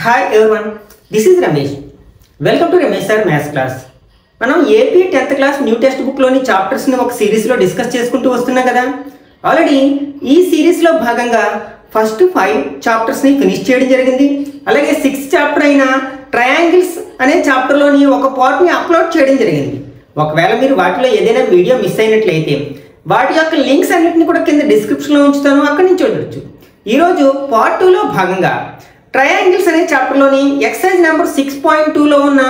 Hi everyone, this is Ramesh. Welcome to Ramesh Sir Maths class. మనం AP 10th class new text బుక్లోని చాప్టర్స్ని ఒక సిరీస్లో discuss చేసుకుంటూ వస్తున్నాం కదా. ఆల్రెడీ ఈ సిరీస్లో భాగంగా ఫస్ట్ 5 చాప్టర్స్ని ఫినిష్ చేయడం జరిగింది. అలాగే 6th చాప్టర్ అయిన ట్రయాంగిల్స్ అనే చాప్టర్లోని ఒక పార్ట్ని అప్లోడ్ చేయడం జరిగింది. ఒకవేళ మీరు వాటిలో ఏదైనా వీడియో మిస్ అయినట్లయితే వాటి యొక్క లింక్స్ అన్నింటినీ కూడా కింద డిస్క్రిప్షన్లో ఉంచుతాను, అక్కడి నుంచి చూడవచ్చు. ఈరోజు పార్ట్ 2లో భాగంగా ట్రయాంగిల్స్ అనే చాప్టర్లోని ఎక్సర్సైజ్ నెంబర్ 6.2లో ఉన్న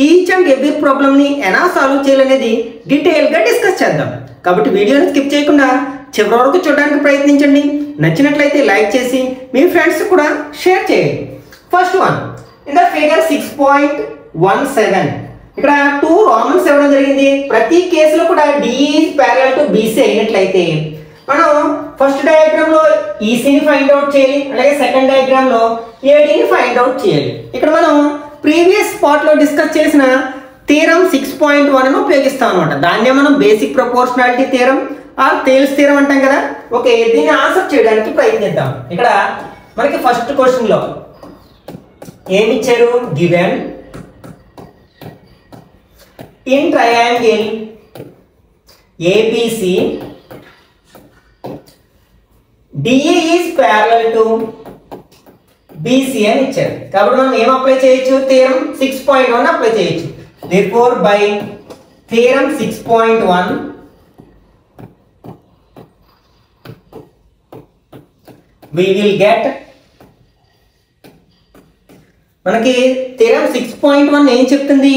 ఈచ్ అండ్ ఎవ్రీ ప్రాబ్లమ్ని ఎలా సాల్వ్ చేయాలనేది డీటెయిల్గా డిస్కస్ చేద్దాం. కాబట్టి వీడియోని స్కిప్ చేయకుండా చివరి వరకు చూడడానికి ప్రయత్నించండి. నచ్చినట్లయితే లైక్ చేసి మీ ఫ్రెండ్స్ కూడా షేర్ చేయండి. First one in the figure 6.17 ఇక్కడ 2 రామన్స్ ఇవ్వడం జరిగింది. ప్రతి కేసులో కూడా D is parallel to BC అయినట్లయితే మనం ఫస్ట్ డయాగ్రామ్ లో ఈసీని ఫైండ్ అవుట్ చేయాలి, అలాగే సెకండ్ డయాగ్రామ్ లో ఏడీని ఫైండ్ అవుట్ చేయాలి. ఇక్కడ మనం ప్రీవియస్ పార్ట్ లో డిస్కస్ చేసిన థీరం 6.1 ను ఉపయోగిస్తాం అనమాట. దాన్నే మనం basic proportionality theorem or Thales theorem అంటాం కదా. ఓకే, దీన్ని ఆన్సర్ చేయడానికి ప్రయత్నిద్దాం. ఇక్కడ మనకి ఫస్ట్ క్వశ్చన్ లో ఏమి ఇచ్చారు? Given in triangle ABC DE is parallel to BC అని ఇచ్చారు. కాబట్టి మనం ఏం అప్లై చేయొచ్చు? థీరం 6.1 అప్లై చేయొచ్చు. Therefore by theorem 6.1 we will get మనకి థీరం 6.1 ఏం చెప్తుంది?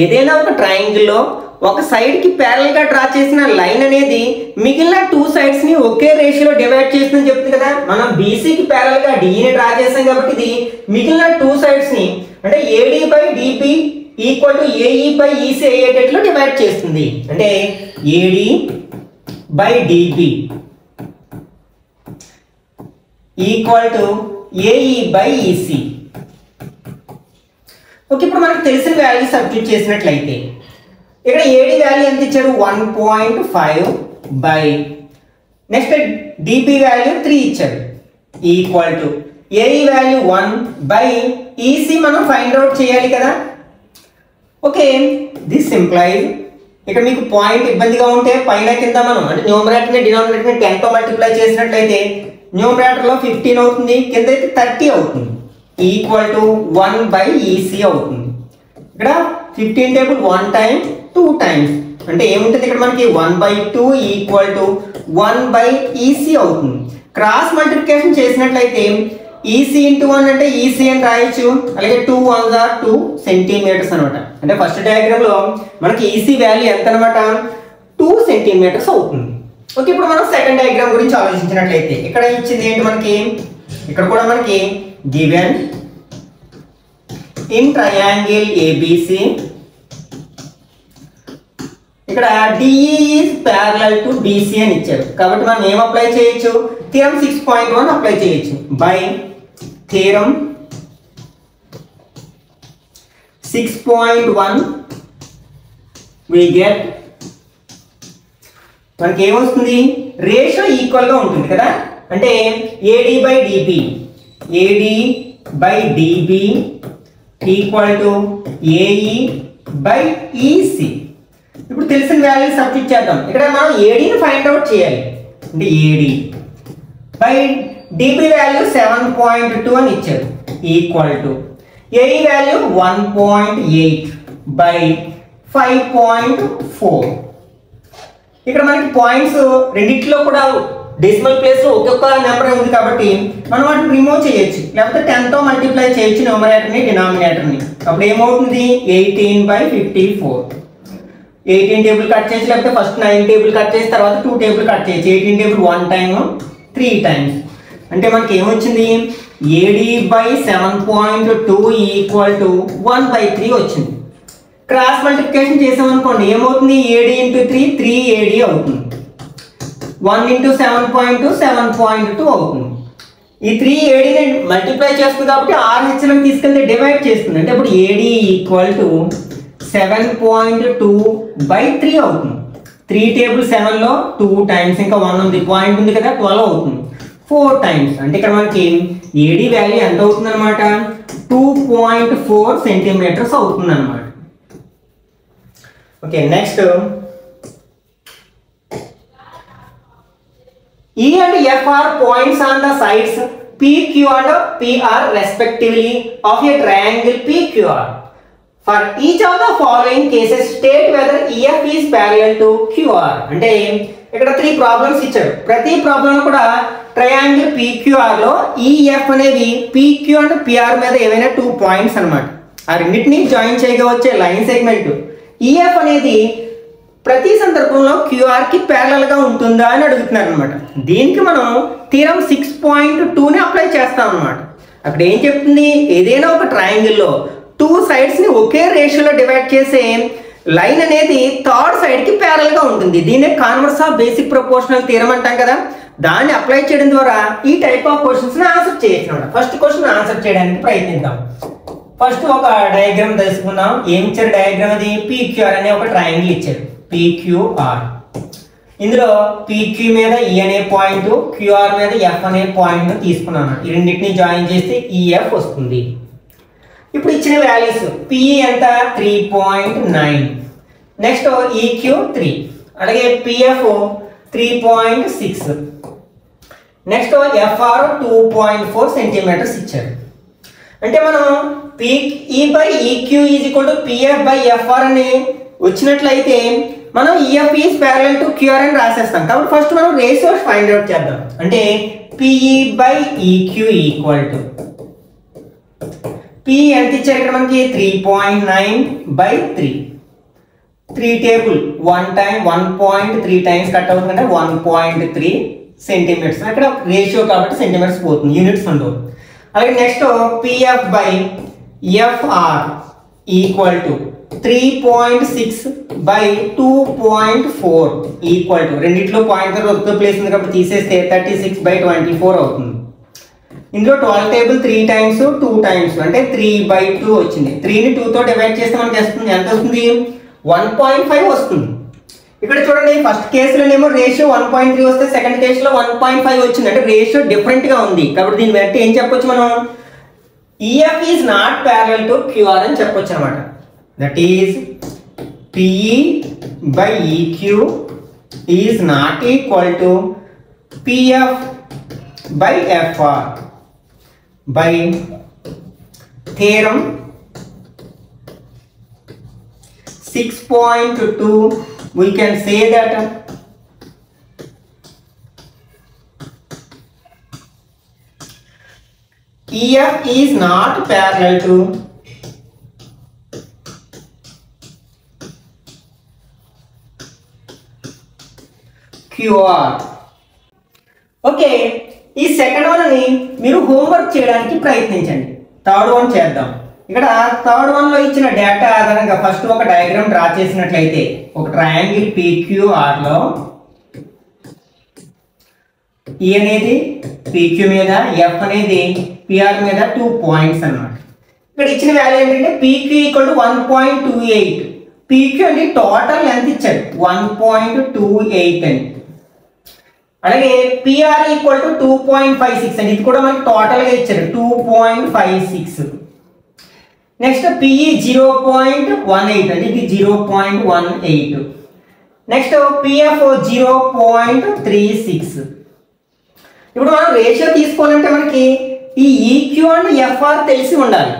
ఏదైనా ఒక ట్రయాంగిల్ లో ఒక సైడ్ కి ప్యారల్ గా డ్రా చేసిన లైన్ అనేది మిగిలిన 2 సైడ్స్ ని ఒకే రేషియోలో డివైడ్ చేస్తుందని చెప్తుంది కదా. మనం BC కి ప్యారల్ గా DE ని డ్రా చేసాం కాబట్టి ఇది మిగిలిన 2 సైడ్స్ ని అంటే AD by DB equal to AE by EC అయ్యేటట్లు డివైడ్ చేస్తుంది. అంటే AD by DB equal to AE by EC. Okay, ఇప్పుడు మనకు తెలిసిన వాల్యూ సబ్స్టిట్యూట్ చేసినట్లయితే ఇక్కడ ఏడి వాల్యూ ఎంత ఇచ్చారు? 1.5 బై నెక్స్ట్ డిబి వాల్యూ 3 ఇచ్చారు equal to AE value 1 by EC మనం ఫైండ్ అవుట్ చేయాలి కదా. ఓకే, దిస్ ఇంప్లైజ్ ఇక్కడ మీకు పాయింట్ ఇబ్బందిగా ఉంటే పైన కింద మనం అంటే న్యూమరేటర్ని డినామినేటర్ని 10తో మల్టిప్లై చేసినట్లయితే న్యూమరేటర్లో 15 అవుతుంది, కింద అయితే 30 అవుతుంది ఈక్వల్ టు 1 బై ఈసీ అవుతుంది. ఇక్కడ 15 టేబుల్ 1 టైమ్ 2 టైమ్స్ అంటే ఏముంటుంది? ఇక్కడ మనకి 1/2 ఈక్వల్ టు 1 బై ఈసీ అవుతుంది. క్రాస్ మల్టిప్లికేషన్ చేసినట్లయితే ఈసీ ఇంటూ 1 అంటే ఈసీ అని రాయొచ్చు. అలాగే 2 1s are 2 సెంటీమీటర్స్ అనమాట. అంటే ఫస్ట్ డయాగ్రామ్ లో మనకి ఈసీ వాల్యూ ఎంత అనమాట? 2 సెంటీమీటర్స్ అవుతుంది. ఓకే, ఇప్పుడు మనం సెకండ్ డయాగ్రామ్ గురించి ఆలోచించినట్లయితే ఇక్కడ ఇచ్చింది ఏంటి మనకి? ఇక్కడ కూడా మనకి గివెన్ ఇన్ ట్రయాంగిల్ ఏబిసి ఇక్కడ DE is parallel to BC అని ఇచ్చారు. కాబట్టి మనం ఏం అప్లై చేయొచ్చు? థీరం 6.1 అప్లై చేయొచ్చు. బై థీరం 6.1 we get మనకి ఏమొస్తుంది? రేషియో ఈక్వల్ గా ఉంటుంది కదా. అంటే AD by DB AD by DB equal to AE by EC. ఇప్పుడు తెలిసిన వాల్యూ సబ్స్టిట్యూట్ చేద్దాం. ఇక్కడ మనం ఏడీని ఫైండ్ అవుట్ చేయాలి. అంటే ఏడి బై డిబి వాల్యూ 7.2 అని ఇచ్చారు equal to AE value 1.8 by 5.4. ఇక్కడ మనకి పాయింట్స్ రెండిట్లో కూడా డెసిమల్ ప్లేస్ లో ఒక్కొక్క నెంబర్ ఉంది కాబట్టి మనం వాటిని రిమూవ్ చేయొచ్చు, లేకపోతే 10తో మల్టిప్లై చేయొచ్చు న్యూమరేటర్ని డినామినేటర్ని. అప్పుడు ఏమవుతుంది? 18/54. 18 టేబుల్ కట్ చేసి లేకపోతే ఫస్ట్ 9 టేబుల్ కట్ చేసి తర్వాత 2 టేబుల్ కట్ చేయొచ్చు. 18 టేబుల్ 1 టైమ్ 3 టైమ్స్ అంటే మనకి ఏమొచ్చింది? ఏడి బై 7.2 ఈక్వల్ టు 1/3 వచ్చింది. క్రాస్ మల్టిప్లికేషన్ చేసామనుకోండి ఏమవుతుంది? ఏడి ఇంటూ 3 3AD అవుతుంది. 1 ఇంటూ 7.2 7.2 అవుతుంది. ఈ 3ADని మల్టిప్లై చేస్తుంది కాబట్టి RHలో తీసుకెళ్తే డివైడ్ చేస్తుంది. అంటే ఇప్పుడు ఏడి ఈక్వల్ టు 7.2 బై 3 అవుతుంది. 3 టేబుల్ 7లో 2 టైమ్స్ ఇంకా 1 ఉంది, పాయింట్ ఉంది కదా, 12 అవుతుంది. 4 టైమ్స్. అంటే ఇక్కడ మనకి ఏడీ వాల్యూ ఎంత అవుతుంది అనమాట, 2.4 సెంటీమీటర్స్ అవుతుంది అనమాట. Okay, next E and F are points on the sides PQ and PR respectively of a triangle PQR. For each of the following cases state whether EF is parallel to QR. అంటే ఇక్కడ 3 problems ఇచ్చారు. ప్రతి problem కూడా triangle PQR లో EF అనేది PQ and PR మీద ఏవైనా 2 points అన్నమాట. ఆ రెండింటిని జాయిన్ చేయగా వచ్చే లైన్ సెగ్మెంట్ EF అనేది ప్రతి సందర్భంలో క్యూఆర్ కి ప్యారలల్ గా ఉంటుందా అని అడుగుతున్నారు అనమాట. దీనికి మనం థీరం 6.2ని అప్లై చేస్తాం అనమాట. అక్కడ ఏం చెప్తుంది, ఏదైనా ఒక ట్రయాంగిల్లో 2 సైడ్స్ ని ఒకే రేషియోలో డివైడ్ చేసే లైన్ అనేది థర్డ్ సైడ్ కి ప్యారలల్ గా ఉంటుంది. దీన్నే converse of basic proportional theorem అంటాం కదా. దాన్ని అప్లై చేయడం ద్వారా ఈ టైప్ ఆఫ్ క్వశ్చన్స్ ని ఆన్సర్ చేయొచ్చు అనమాట. ఫస్ట్ క్వశ్చన్ ఆన్సర్ చేయడానికి ప్రయత్నిద్దాం. ఫస్ట్ ఒక డయాగ్రామ్ తెలుసుకుందాం. ఏం ఇచ్చారు డయాగ్రామ్, అది PQR అనే ఒక ట్రయాంగిల్ ఇచ్చారు, PQR. ఇందులో PQ మీద E అనే పాయింట్, QR మీద F అనే పాయింట్ తీసుకున్నాను. ఈ రెండింటిని జాయిన్ చేస్తే EF వస్తుంది. ఇప్పుడు ఇచ్చిన వాల్యూస్ PE ఎంత 3.9, నెక్స్ట్ EQ 3, అలాగే PF 3.6, నెక్స్ట్ FR 2.4 సెంటీమీటర్స్ ఇచ్చారు. అంటే మనం PE by EQ is equal to PF by FR అని వచ్చినట్లయితే మనం EF is parallel to QR అని రాసేస్తాం. కాబట్టి ఫస్ట్ మనం రేషియోస్ ఫైండ్ అవుట్ చేద్దాం. అంటే PE by EQ equal to PE ఎంత ఇచ్చారు ఇక్కడ మనకి 3.9 బై 3 టేబుల్ 1.3 టైమ్స్ కట్ అవుతుందంటే 1.3 సెంటీమీటర్స్. ఇక్కడ రేషియో కాబట్టి సెంటీమీటర్స్ పోతుంది, యూనిట్స్ ఉండవు. అలాగే next PF by FR equal to 3.6 by 2.4 equal to, రెండిట్లో పాయింట్ ఒక్క ప్లేస్ ఉంది కాబట్టి తీసేస్తే 36 బై 24 అవుతుంది. ఇందులో 12 టేబుల్ 3 టైమ్స్ 2 టైమ్స్ అంటే 3/2 వచ్చింది. 3ని 2తో డివైడ్ చేస్తే మనకి వస్తుంది, ఎంత వస్తుంది 1.5 వస్తుంది. ఇక్కడ చూడండి, ఫస్ట్ కేసులోనేమో రేషియో 1.3 వస్తే సెకండ్ కేసులో 1.5 వచ్చింది. అంటే రేషియో డిఫరెంట్ గా ఉంది. కాబట్టి దీన్ని బట్టి ఏం చెప్పొచ్చు మనం, EF is not parallel to QR అని చెప్పొచ్చు అనమాట. That is PE by EQ is not equal to PF by FR by theorem 6.2. we can say that EF is not parallel to QR. Okay, ఈ second one ని మీరు homework చేయడానికి ప్రయత్నించండి. Third one చేద్దాం. ఇక్కడ థర్డ్ వన్ లో ఇచ్చిన data ఆధారంగా ఫస్ట్ ఒక డయాగ్రామ్ డ్రా చేసినట్లయితే ఒక ట్రయాంగిల్ PQR లో E అనేది PQ మీద, F అనేది PR మీద 2 పాయింట్స్ అన్నమాట. ఇక్కడ ఇచ్చిన వాల్యూ ఏంటంటే PQ ఈక్వల్ టు 1.28. PQ అంటే టోటల్ లెంత్ ఇచ్చాడు 1.28 అని. అలాగే PR ఈక్వల్ టు 2.56 అని, ఇది కూడా మనకి టోటల్ గా ఇచ్చారు 2.56. నెక్స్ట్ PE 0.18 అంటే ఇది 0.18. Next PF 0.36. ఇప్పుడు మనం రేషియో తీసుకోవాలంటే మనకి ఈ EQ అండ్ FR తెలిసి ఉండాలి,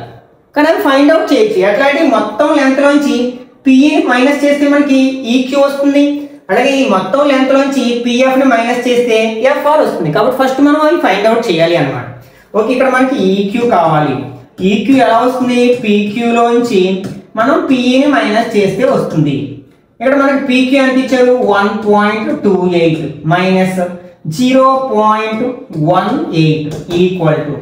కానీ అది ఫైండ్ అవుట్ చేయొచ్చు. ఎట్లా అంటే మొత్తం లెంత్ లోంచి PE మైనస్ చేస్తే మనకి EQ వస్తుంది, అలాగే ఈ మొత్తం లెంత్ లోంచి PF ని మైనస్ చేస్తే FR వస్తుంది. కాబట్టి ఫస్ట్ మనం అవి ఫైండ్ అవుట్ చేయాలి అన్నమాట. ఓకే, ఇక్కడ మనకి EQ కావాలి. EQ ఎలా వస్తుంది, PQ లోంచి మనం PE ని మైనస్ చేస్తే వస్తుంది. ఇక్కడ మనకి PQ ఎంత ఇచ్చారు 1.28 మైనస్ 0.18 ఈక్వల్ టు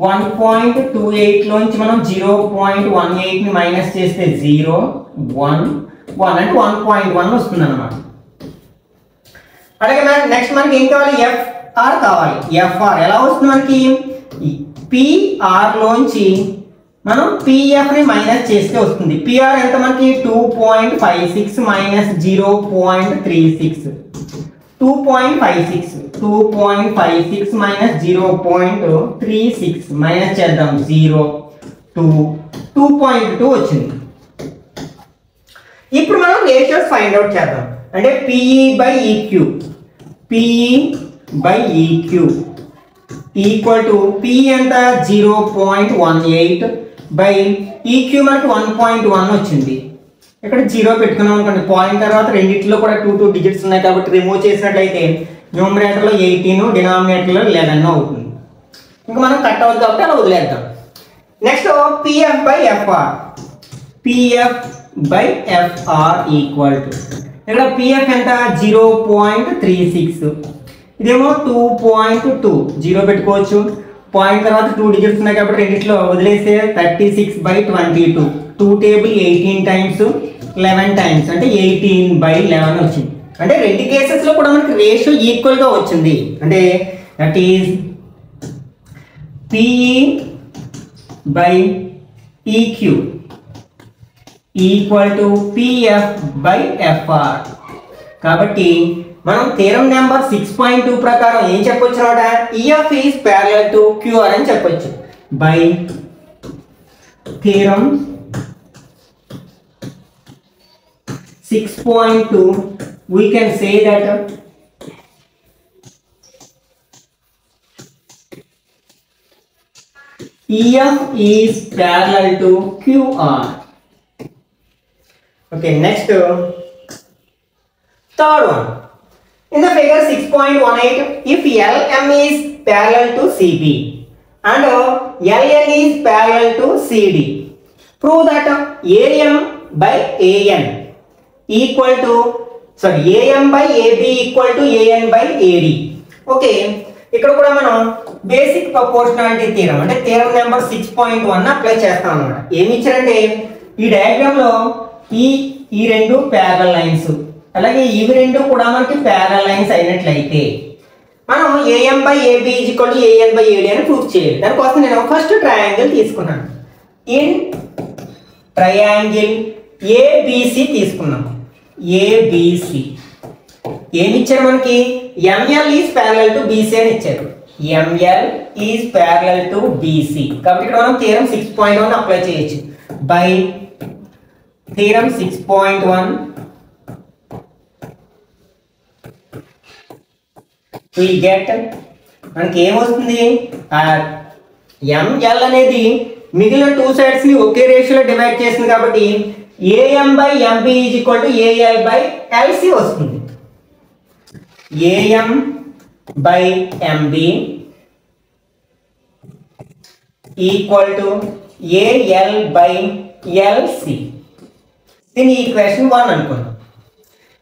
1.28 లోంచి మనం 0.18 ని మైనస్ చేస్తే 0, 1, 1 అంటే 1.1 వస్తుంది అన్నమాట. అలాగే నెక్స్ట్ మనకి ఏం కావాలి, FR కావాలి. FR ఎలా వస్తుంది మనకి, PR లోంచి మనం PF ని మైనస్ చేస్తే వస్తుంది. PR ఎంత మనకి 2.56 మైనస్ 0.36 2.56 మైనస్ 0.36 మైనస్ చేద్దాం 2.2 వచ్చింది. ఇప్పుడు మనం రేషియోస్ ఫైండ్ అవుట్ చేద్దాం. అంటే PE/EQ ఈక్వల్ టు P ఎంత 0.18 బై EQ మనకి 1.1 వచ్చింది. ఇక్కడ 0 పెట్టుకున్నాం అనుకోండి, పాయింట్ తర్వాత రెండింటిలో కూడా 2 డిజిట్స్ ఉన్నాయి కాబట్టి రిమూవ్ చేసినట్లయితే న్యూమరేటర్లో 18 డినామినేటర్లో 11 అవుతుంది. ఇంకా మనం కట్ అవుతుంది కాబట్టి అలా వదిలేద్దాం. నెక్స్ట్ PF/FR ఈక్వల్ టు ఇక్కడ PF ఎంత 0.36, ఇదేమో 2.2, 0 పెట్టుకోవచ్చు, పాయింట్ తర్వాత 2 డిజిట్స్ ఉన్నాయి కాబట్టి రెండింటిలో వదిలేస్తే 36/22, 2 టేబుల్ 18 టైమ్స్ 11 టైమ్స్ అంటే 18/11 వచ్చింది. అంటే రెండు కేసెస్లో కూడా మనకి రేషియో ఈక్వల్గా వచ్చింది. అంటే that is PE/EQ equal to PF/FR. కాబట్టి మనం థీరం నెంబర్ 6.2 ప్రకారం ఏం చెప్పొచ్చు అన్నమాట, EF is parallel to QR అని చెప్పొచ్చు. By theorem 6.2 we can say that EF is parallel to QR. Okay, next third one. In the figure 6.18, if LM is parallel to CB and LN is parallel to CD, prove that AM/AN equal to AM/AB equal to AN/AD. Okay, ఇక్కడ కూడా మనం basic proportionality theorem అంటే theorem number 6.1 apply చేస్తాం అన్నమాట. ఏమి ఇచ్చారంటే ఈ diagram లో ఈ రెండు ప్యారలల్ లైన్స్, అలాగే ఇవి రెండు కూడా మనకి ప్యారలల్ లైన్స్ అయినట్లయితే మనం AM/AB ఈక్వల్ టు AN/AD అని ప్రూఫ్ చేయాలి. దానికోసం నేను ఫస్ట్ ట్రయాంగిల్ తీసుకున్నాను. ఇన్ ట్రయాంగిల్ ABC తీసుకున్నాం. ABC ఏమి ఇచ్చారు మనకి, ML is parallel to BC అని ఇచ్చారు. ML is parallel to BC. కాబట్టి ఇక్కడ మనం థీరం 6.1 అప్లై చేయొచ్చు. బై థీరం 6.1 we get మనకి ఏమొస్తుంది, ML అనేది మిగిలిన 2 సైడ్స్ ని ఒకే రేషియోలో డివైడ్ చేస్తుంది కాబట్టి AM/MB is equal to AL/LC వస్తుంది. AM/MB equal to AL/LC. దీని ఈక్వేషన్ 1 అనుకున్నాం.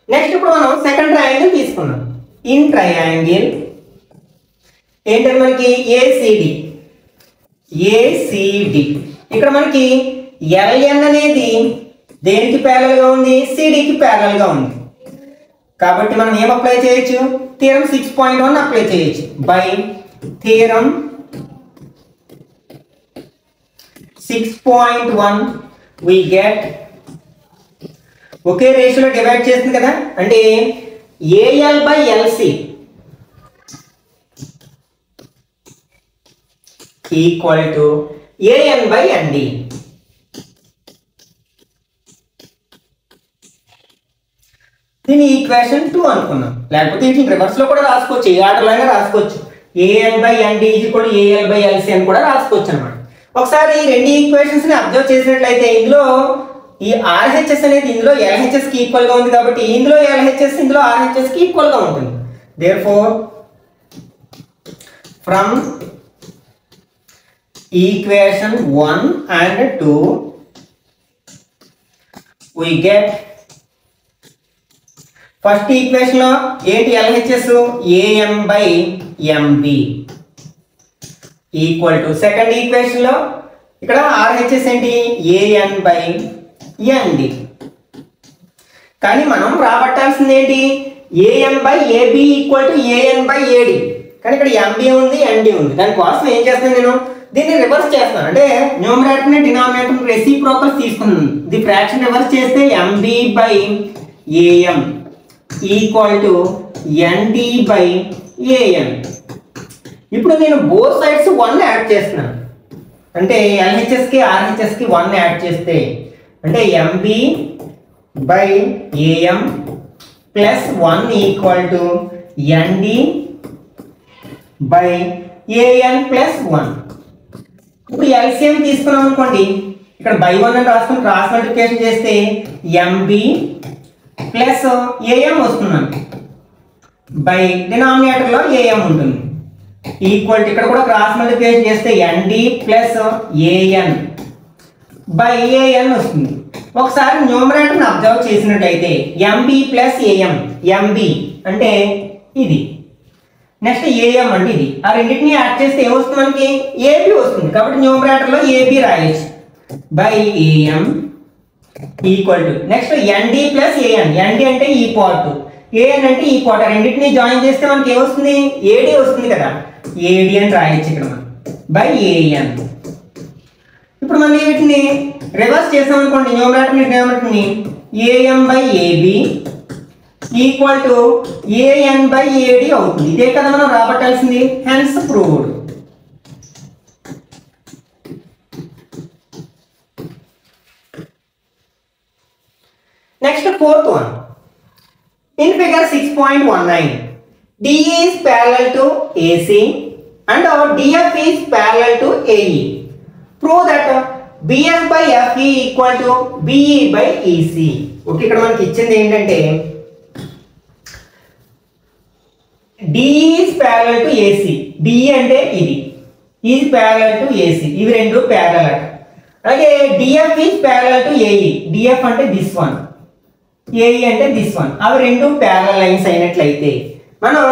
నెక్స్ట్ ఇప్పుడు మనం సెకండ్ ట్రయాంగిల్ తీసుకున్నాం. ఇన్ ట్రయాంగిల్ ఏంటంటే మనకి ACD ఇక్కడ మనకి LN అనేది దేనికి ప్యారలల్ గా ఉంది, CDకి ప్యారలల్ గా ఉంది. కాబట్టి మనం ఏం అప్లై చేయొచ్చు, థీరం 6.1 అప్లై చేయొచ్చు. బై థీరం 6.1 we get ఒకే రేషియోలో డివైడ్ చేస్తుంది కదా, అంటే AL/LC ఈక్వల్ టు AN/ND. దీని ఈక్వేషన్ 2 అనుకున్నాం. లేకపోతే ఇట్లా రివర్స్ లో కూడా రాసుకోవచ్చు, ఏ ఆర్డర్ అయినా రాసుకోవచ్చు. AN/ND ఈక్వల్ టు AL/LC అని కూడా రాసుకోవచ్చు అన్నమాట. ఒకసారి ఈ రెండు ఈక్వేషన్స్ ని అబ్జర్వ్ చేసినట్లయితే ఇందులో ఈ RHS అనేది ఇందులో LHS కి ఈక్వల్ గా ఉంది కాబట్టి ఇందులో LHS ఇందులో RHS కి ఈక్వల్ గా ఉంటుంది. Therefore from equation 1 and 2 we get first equation లో ఏంటి LHS AM/MB equal to, second equation లో ఇక్కడ RHS ఏంటి AN/ND. కానీ మనం రాబట్టాల్సింది ఏంటి, AM/AB ఈక్వల్ టు AN/AD. కానీ ఇక్కడ MB ఉంది, ND ఉంది. దానికోసం ఏం చేస్తాను, నేను దీన్ని రివర్స్ చేస్తాను. అంటే న్యూమరేటర్ ని డినామినేటర్ రెసిప్రోకల్స్ తీసుకున్నాను. ది ఫ్రాక్షన్ రివర్స్ చేస్తే MB/AM equal to ND by AN. ఇప్పుడు నేను బోత్ సైడ్స్ 1 యాడ్ చేస్తున్నాను. అంటే ఎల్హెచ్ఎస్కి ఆర్హెచ్ఎస్కి 1 యాడ్ చేస్తే అంటే MB by AM plus 1 equal to ND by AN plus 1. ఇప్పుడు ఎల్సిఎం తీసుకున్నాం అనుకోండి, ఇక్కడ బై 1 అని రాసుకుని క్రాస్ మల్టిప్లికేషన్ చేస్తే ఎంబి ప్లస్ ఏఎం వస్తుందండి. బై డినామినేటర్లో ఏఎం ఉంటుంది ఈక్వల్ టు ఇక్కడ కూడా క్రాస్ మల్టిప్లికేషన్ చేస్తే ND plus AN by AN వస్తుంది. ఒకసారి న్యూమరేటర్ని అబ్జర్వ్ చేసినట్లయితే ఎంబి ప్లస్ ఏఎం, ఎంబి అంటే ఇది, నెక్స్ట్ ఏఎం అంటే ఇది, ఆ రెండింటిని యాడ్ చేస్తే ఏమొస్తుంది మనకి ఏబి వస్తుంది. కాబట్టి న్యూమరేటర్లో ఏబి రాయొచ్చు by AM equal to next ND plus AN, ND అంటే ఈ పార్ట్, ఏఎన్ అంటే ఈ పార్ట్, రెండింటిని జాయిన్ చేస్తే మనకి ఏమొస్తుంది ఏడి వస్తుంది కదా, ఏడి అని రాయొచ్చు ఇక్కడ మనం బై ఏఎన్. ఇప్పుడు మనం వీటిని రివర్స్ చేసాం అనుకోండి, న్యూమరేటర్ని AM by AB equal to AN by AD అవుతుంది. ఇదే కదా మనం రాబట్టాల్సింది, hence proved. Next fourth one. In figure 6.19, DE is parallel to AC and DF is parallel to AE. Prove that BF by FE equal to BE by EC. Okay, ఇక్కడ మనకి ఇచ్చింది ఏంటంటే DE is parallel to AC. DE అంటే ఇది, is parallel to AC. ఇవి రెండు parallel అట. అలాగే DF is parallel to AE. DF అంటే this one, ఏఈ అంటే దిస్ వన్. అవి రెండు ప్యారలల్ లైన్స్ అయినట్లయితే మనం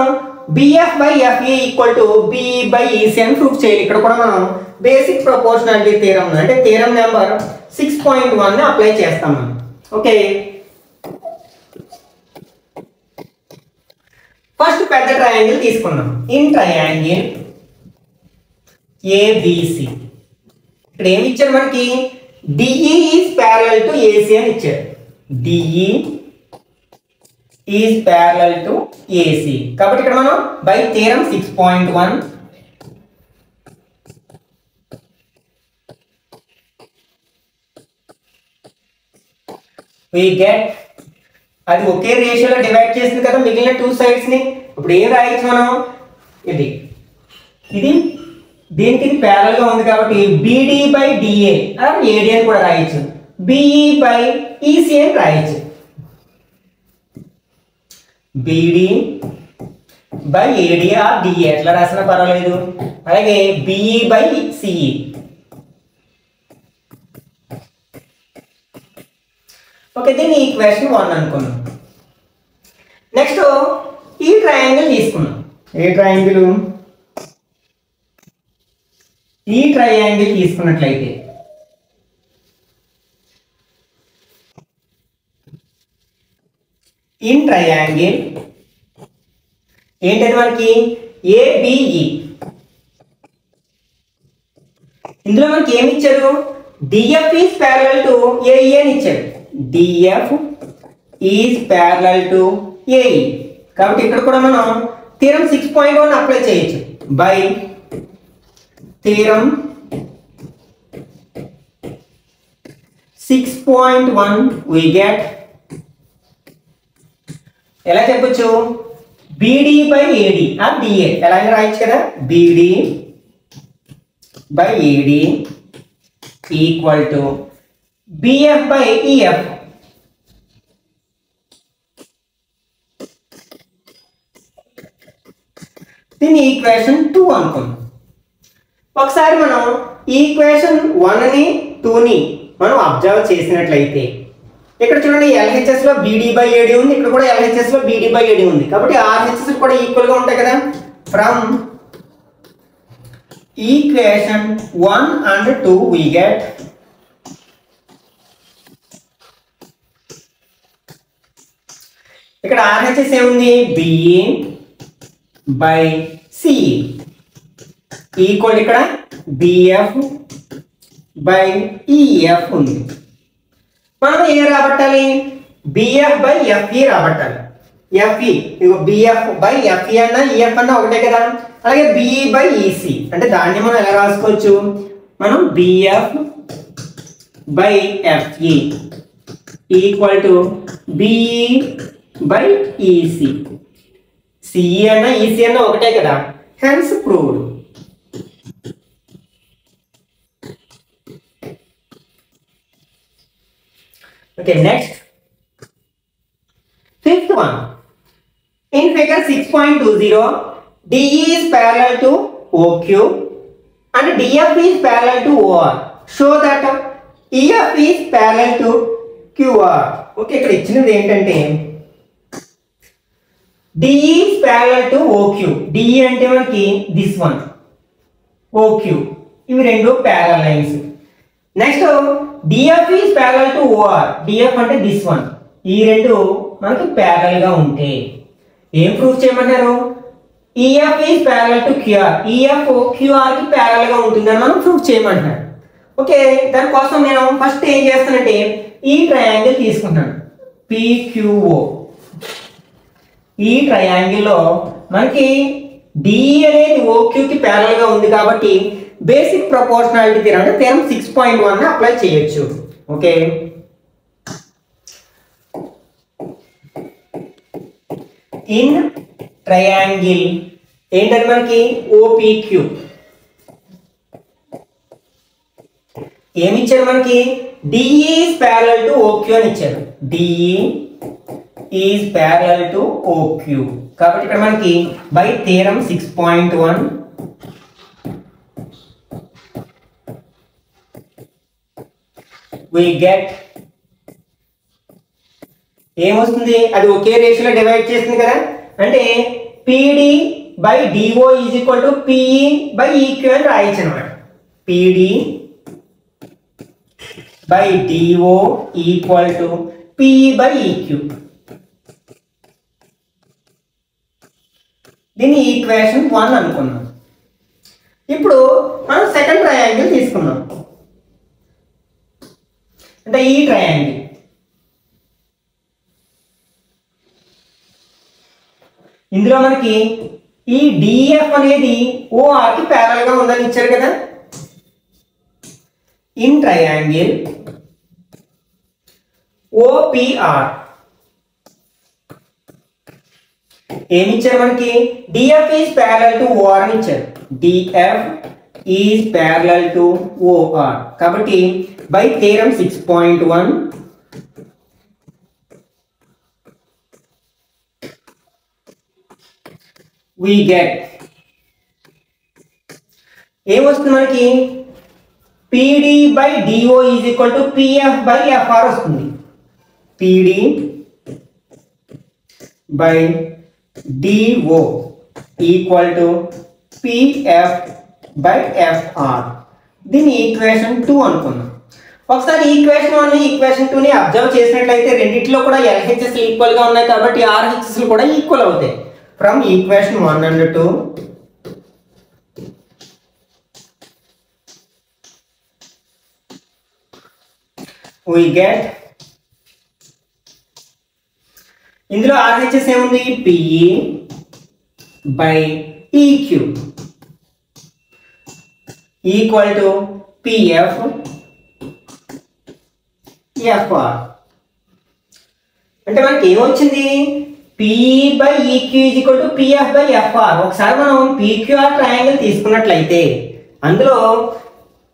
BF by FE equal to BE by EC అని ప్రూఫ్ చేయాలి. ఇక్కడ కూడా మనం బేసిక్ ప్రపోర్షనాలిటీ థీరం అంటే థీరం నెంబర్ 6.1 ని అప్లై చేస్తాం మనం. ఓకే, ఫస్ట్ పెద్ద ట్రయాంగిల్ తీసుకున్నాం. ఇన్ ట్రయాంగిల్ ఏబిసి ఇక్కడ ఏమి ఇచ్చారు మనకి, DE is parallel to AC అని ఇచ్చారు. DE is parallel to AC. కాబట్టి ఇక్కడ మనం బై థీరం 6.1 we get, అది ఒకే రేషియోలో డివైడ్ చేసింది కదా మిగిలిన 2 సైడ్స్ ని. ఇప్పుడు ఏం రాయొచ్చు మనం, ఇది దీనికి ఇది ప్యారలల్ గా ఉంది కాబట్టి BD బై DA AD అని కూడా రాయొచ్చు, BE బై EC అని రాయొచ్చు. BD by AD or DA ఎట్లా రాసినా పర్వాలేదు. అలాగే BE బై CE. ఓకే, దీన్ని ఈక్వేషన్ 1 అనుకున్నాం. నెక్స్ట్ ఈ ట్రయాంగిల్ తీసుకున్నాం. ఈ ట్రయాంగిల్ తీసుకున్నట్లయితే ఇన్ ట్రయాంగిల్ ఏంటంటే మనకి ఏబిఈ, ఇందులో మనకి ఏమి ఇచ్చారు, DF is parallel to AE అని ఇచ్చారు. DF is parallel to AE. కాబట్టి ఇక్కడ కూడా మనం థీరం 6.1 అప్లై చేయొచ్చు. బై థీరం 6.1 we get, ఎలా చెప్పొచ్చు, BD by AD or DA ఎలాగ రాయొచ్చు కదా, BD by AD equal to BF by EF. దీన్ని ఈక్వేషన్ 2 అనుకున్నాం. ఒకసారి మనం ఈక్వేషన్ 1 ని 2 ని మనం అబ్జర్వ్ చేసినట్లయితే ఇక్కడ చూడండి, ఎల్హెచ్ఎస్ లో BD బై AD ఉంది, ఇక్కడ కూడా ఎల్హెచ్ఎస్ లో BD బై AD ఉంది. కాబట్టి ఆర్హెచ్ఎస్ కూడా ఈక్వల్ గా ఉంటాయి కదా. From equation 1 and 2 we get ఇక్కడ ఆర్హెచ్ఎస్ ఏముంది, BE బై CE ఈక్వల్ ఇక్కడ BF బై EF ఉంది. మనం ఏం రాబట్టాలి, BF బై FE రాబట్టాలి. ఎఫ్ఈ, ఇగో బిఎఫ్ బై ఎఫ్ఈ అన్న ఈఎఫ్ అన్న ఒకటే కదా. అలాగే బిఈ బై ఈసీ అంటే దాన్ని మనం ఎలా రాసుకోవచ్చు, మనం BF by FE equal to BE by EC. CE అన్న ఈసీ అన్న ఒకటే కదా, hence proved. Okay, next. Fifth one. In figure 6.20, DE is parallel to OQ and DF is parallel to OR. Show that EF is parallel to QR. Okay, ఇక్కడ ఇచ్చినది ఏంటంటే DE is parallel to OQ. DE అంటే మనకి this one. OQ. ఇవి రెండు parallel lines. Next DF is parallel to OR. DF అంటే this one. ఈ రెండు మనకి ప్యారల్ గా ఉంటే ఏం ప్రూవ్ చేయమన్నారు, EF is parallel to QR. EF QR కి ప్యారల్ గా ఉంటుందని మనం ప్రూవ్ చేయమంటున్నారు. ఓకే, దానికోసం నేను ఫస్ట్ ఏం చేస్తానంటే ఈ ట్రయాంగిల్ తీసుకుంటాను PQO. ఈ ట్రయాంగిల్ లో మనకి DE అనేది OQ కి ప్యారల్ గా ఉంది కాబట్టి బేసిక్ ప్రపోర్షనాలిటీ థియరం అంటే థియరం 6.1 అప్లై చేయొచ్చు. ఓకే, ఇన్ ట్రయాంగిల్ ఏంటంటే మనకి OPQ ఏమి ఇచ్చారు మనకి, DE is parallel to OQ అని ఇచ్చారు. DE is parallel to OQ కాబట్టి ఇక్కడ మనకి బై థియరం 6.1 we get ఏమొస్తుంది, అది ఒకే రేషియోలో డివైడ్ చేస్తుంది కదా, అంటే PD by DO is equal to PE by EQ అని రాయొచ్చు అనమాట. PD by DO equal to PE by EQ. దీన్ని ఈక్వేషన్ 1 అనుకున్నాం. ఇప్పుడు మనం సెకండ్ ట్రయాంగిల్ తీసుకున్నాం. అంటే ఈ ట్రయాంగిల్ ఇందులో మనకి ఈ DF అనేది OR కి ప్యారల్ గా ఉందని ఇచ్చారు కదా. ఇన్ ట్రయాంగిల్ OPR ఏమి ఇచ్చారు మనకి, DF is parallel to OR అని ఇచ్చారు. DF is parallel to OR కాబట్టి by theorem 6.1 we get ఏం వస్తుంది మనకి, PD by DO is equal to PF by FR వస్తుంది. PD by DO equal to PF by FR. దీన్ని equation 2 అనుకున్నాం. ఒకసారి ఈక్వేషన్ 1 ఈక్వేషన్ 2 ని అబ్జర్వ్ చేసినట్లయితే రెండిట్లో కూడా LHS ఈక్వల్ గా ఉన్నాయి కాబట్టి RHS కూడా ఈక్వల్ అవుతాయి. From equation 1 and 2 we get ఇందులో RHS ఏముంది, PE by EQ equal to PF FR. అంటే మనకి ఏమొచ్చింది, PE by EQ is equal to PF by FR. ఒకసారి మనం PQR ట్రయాంగిల్ తీసుకున్నట్లయితే అందులో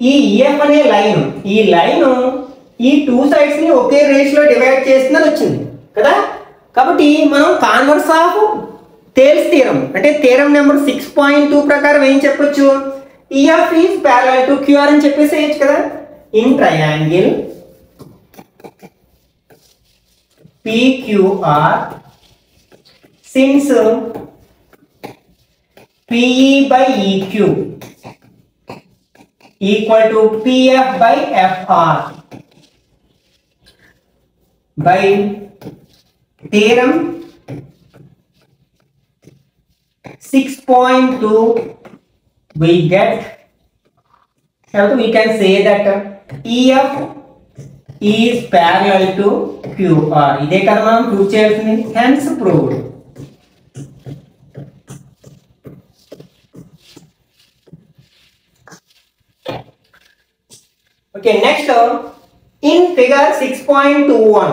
ఈ EF అనే లైన్, ఈ లైన్ ఈ టూ సైడ్స్ ని ఒకే రేషియోలో డివైడ్ చేస్తుందని వచ్చింది కదా. కాబట్టి మనం కాన్వర్స్ ఆఫ్ థేల్స్ థియరం అంటే థియరం నెంబర్ 6.2 ప్రకారం ఏం చెప్పొచ్చు, EF is parallel to QR అని చెప్పేసేయచ్చు కదా. In triangle PQR since PE by EQ equal to PF by FR by theorem 6.2 we get, we can say that EF is parallel to QR. ఇదే కదా మనం prove చేయాల్సింది, hence proved. Okay, next in figure 6.21,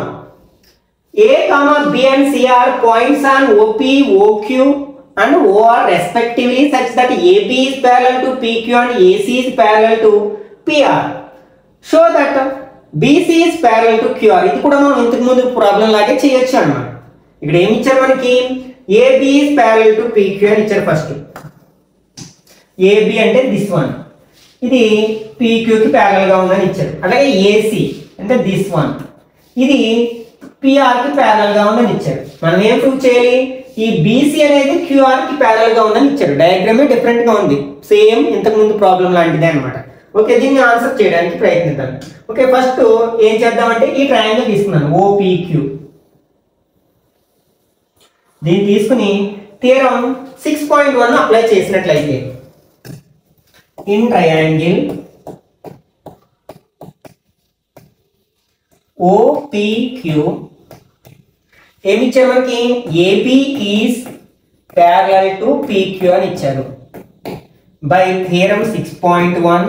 A comma B and C are points on OP, OQ and OR respectively such that AB is parallel to PQ and AC is parallel to PR. Show that BC is parallel to QR. ఇది కూడా మనం ఇంతకు ముందు problem లాగే చేయొచ్చు అన్నమాట. ఇక్కడ ఏమి ఇచ్చారు మనకి? AB is parallel to PQ అని ఇచ్చారు ఫస్ట్. AB అంటే దిస్ వన్, ఇది PQ కి ప్యారలల్ గా ఉందని ఇచ్చారు. అలాగే AC అంటే దిస్ వన్, ఇది PR కి ప్యారలల్ గా ఉందని ఇచ్చారు. మనం ఏం ప్రూవ్ చేయాలి? ఈ BC అనేది QR కి ప్యారలల్ గా ఉందని ఇచ్చారు. డయాగ్రామ్ డిఫరెంట్ గా ఉంది, సేమ్ ఇంతకు ముందు ప్రాబ్లం లాంటిదే అన్నమాట. ఓకే, దీన్ని ఆన్సర్ చేయడానికి ప్రయత్నిద్దాం. ఓకే, ఫస్ట్ ఏం చేద్దామంటే ఈ ట్రయాంగిల్ తీసుకున్నాను OPQ. దీన్ని తీసుకుని థియరం 6.1 అప్లై చేసినట్లయితే ఇన్ ట్రయాంగిల్ OPQ ఏమి ఇచ్చారు మనకి? AB is parallel to PQ అని ఇచ్చారు. బై థియరం 6.1